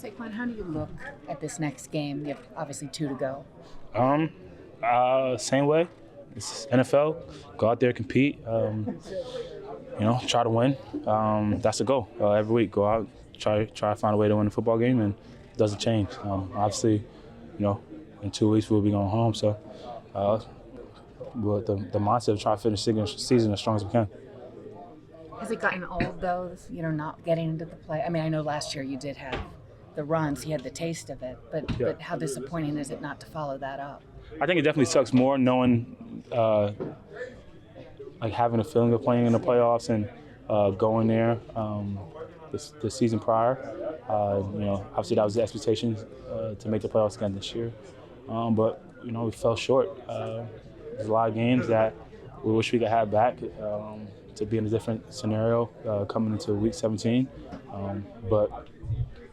Saquon, how do you look at this next game? You have obviously 2 to go. Same way. It's NFL. Go out there, compete. Try to win. That's the goal every week. Go out, try to find a way to win a football game, and it doesn't change. Obviously, in 2 weeks we'll be going home. So, with the mindset of trying to finish the season as strong as we can. Has it gotten old, though, not getting into the play? I mean, I know last year you did have the runs, you had the taste of it, but how disappointing is it not to follow that up? I think it definitely sucks more knowing, having a feeling of playing in the playoffs and going there the season prior. Obviously that was the expectation to make the playoffs again this year. But we fell short. There's a lot of games that we wish we could have back to be in a different scenario coming into week 17. But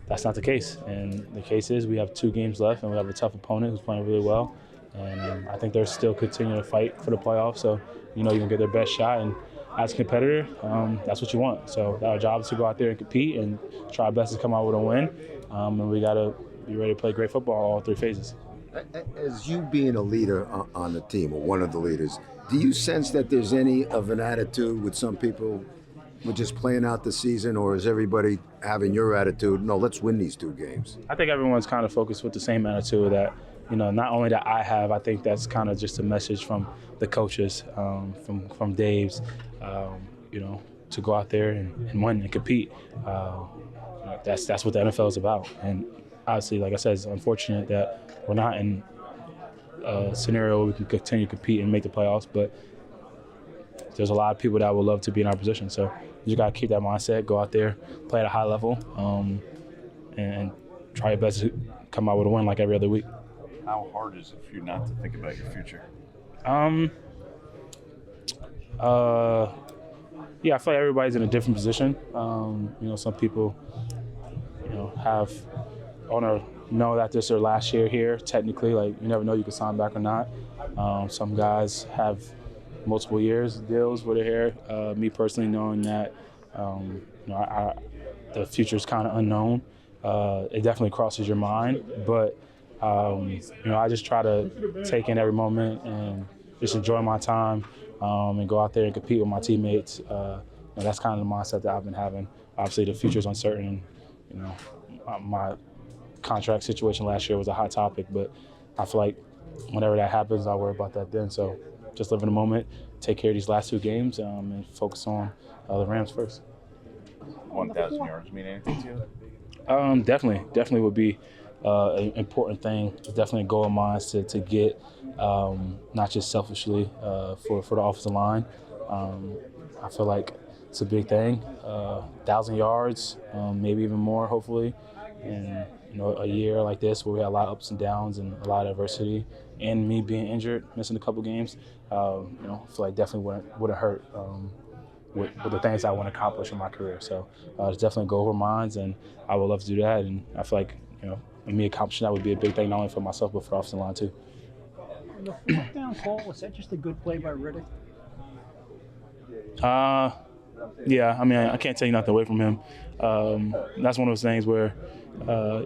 that's not the case. And the case is we have 2 games left and we have a tough opponent who's playing really well. And I think they're still continuing to fight for the playoffs. So, you can get their best shot. And as a competitor, that's what you want. So our job is to go out there and compete and try our best to come out with a win. And we got to be ready to play great football all 3 phases. As you being a leader on the team, or one of the leaders, do you sense that there's any of an attitude with some people with just playing out the season, or is everybody having your attitude, no, let's win these 2 games? I think everyone's kind of focused with the same attitude that, not only that I have, I think that's kind of just a message from the coaches, from Dave's, to go out there and win and compete. That's what the NFL is about. And obviously, like I said, it's unfortunate that we're not in a scenario where we can continue to compete and make the playoffs, but there's a lot of people that would love to be in our position. So you just got to keep that mindset, go out there, play at a high level, and try your best to come out with a win like every other week. How hard is it for you not to think about your future? I feel like everybody's in a different position. Some people, want to know that this is their last year here, technically. Like, you never know you can sign back or not. Some guys have multiple years deals where they're here. Me personally, knowing that, the future is kind of unknown. It definitely crosses your mind, but I just try to take in every moment and just enjoy my time and go out there and compete with my teammates. That's kind of the mindset that I've been having. Obviously, the future is uncertain. My contract situation last year was a hot topic, but I feel like whenever that happens, I'll worry about that then. So just live in the moment, take care of these last 2 games, and focus on the Rams first. 1,000 yards mean anything to you? Definitely would be an important thing. It's definitely a goal of mine to get, not just selfishly for the offensive line. I feel like it's a big thing. 1,000 yards, maybe even more, hopefully. And a year like this where we had a lot of ups and downs and a lot of adversity, and me being injured, missing a couple games, I feel like definitely wouldn't hurt with the things I want to accomplish in my career. So it's definitely a goal of mine, and I would love to do that. And I feel like me accomplishing that would be a big thing, not only for myself but for the offensive line too. The fourth down call, was that just a good play by Riddick? Yeah, I mean, I can't take nothing away from him. That's one of those things where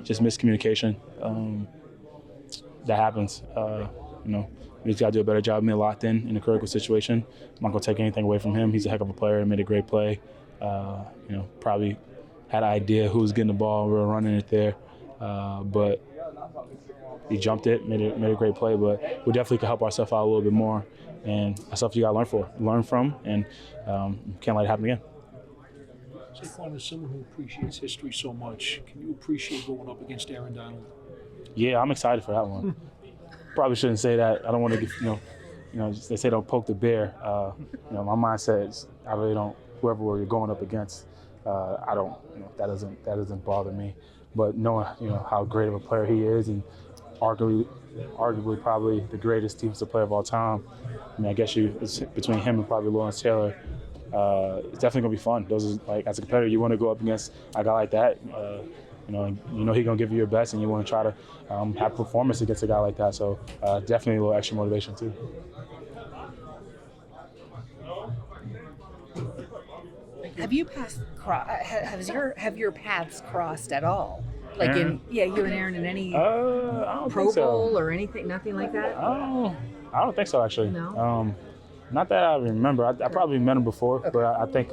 just miscommunication that happens. We just got to do a better job of being locked in a critical situation. I'm not going to take anything away from him. He's a heck of a player and made a great play. Probably had an idea who was getting the ball. We were running it there. But he jumped it, made a great play. But we definitely could help ourselves out a little bit more. And that's stuff you got to learn from, and can't let it happen again. Saquon, as someone who appreciates history so much, can you appreciate going up against Aaron Donald? Yeah, I'm excited for that one. Probably shouldn't say that. I don't want to get, they say don't poke the bear. My mindset is I really don't. Whoever you're going up against, I don't. That doesn't bother me. But knowing how great of a player he is, and arguably probably the greatest defensive player of all time. I mean, I guess it's between him and probably Lawrence Taylor. It's definitely gonna be fun. Those are, as a competitor, you want to go up against a guy like that. He's gonna give you your best, and you want to try to have performance against a guy like that. So definitely a little extra motivation too. Have your paths crossed at all? Like Aaron? you and Aaron in any I don't Pro think so. Bowl or anything, nothing like that? I don't think so, actually. No? Not that I remember. I probably met him before, but I think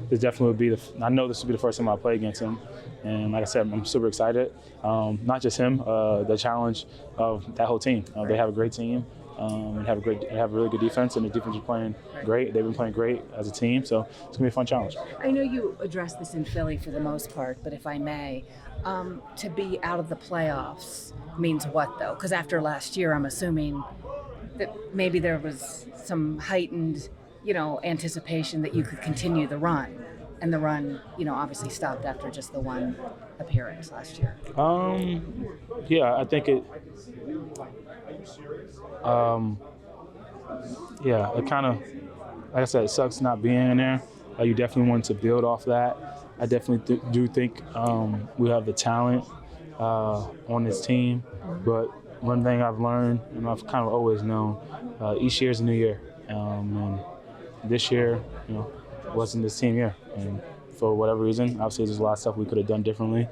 this definitely would be I know this would be the first time I play against him. And like I said, I'm super excited. Not just him, the challenge of that whole team. They have a great team. And have a really good defense, and the defense is playing great. They've been playing great as a team, so it's gonna be a fun challenge. I know you addressed this in Philly for the most part, but if I may, to be out of the playoffs means what though? Because after last year, I'm assuming that maybe there was some heightened, anticipation that you could continue the run, and the run, obviously stopped after just the one appearance last year. Yeah, I think it. Yeah, it kind of, like I said, it sucks not being in there. You definitely want to build off that. I definitely do think we have the talent on this team. But one thing I've learned, and I've kind of always known, each year is a new year. And this year, wasn't this team year. And for whatever reason, obviously there's a lot of stuff we could have done differently.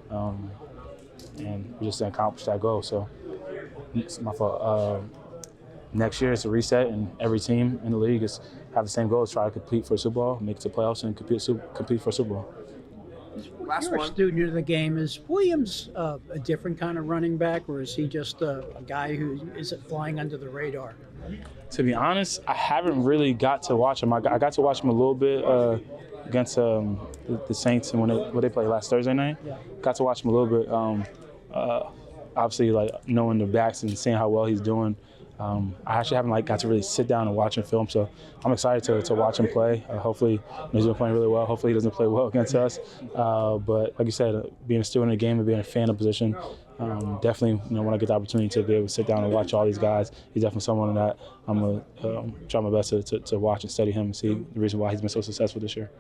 And we just didn't accomplish that goal. So it's my fault. Next year it's a reset, and every team in the league have the same goal: try to compete for a Super Bowl, make it to playoffs, and compete for a Super Bowl. You're a student of the game. Is Williams a different kind of running back, or is he just a guy who isn't flying under the radar? To be honest, I haven't really got to watch him. I got to watch him a little bit against the Saints when they played last Thursday night. Yeah. Got to watch him a little bit. Obviously, like knowing the backs and seeing how well he's doing. I actually haven't got to really sit down and watch him film, so I'm excited to watch him play. Hopefully, he's been playing really well. Hopefully, he doesn't play well against us. But like you said, being a student of the game and being a fan of the position, definitely, when I get the opportunity to be able to sit down and watch all these guys, he's definitely someone that I'm gonna try my best to watch and study him and see the reason why he's been so successful this year.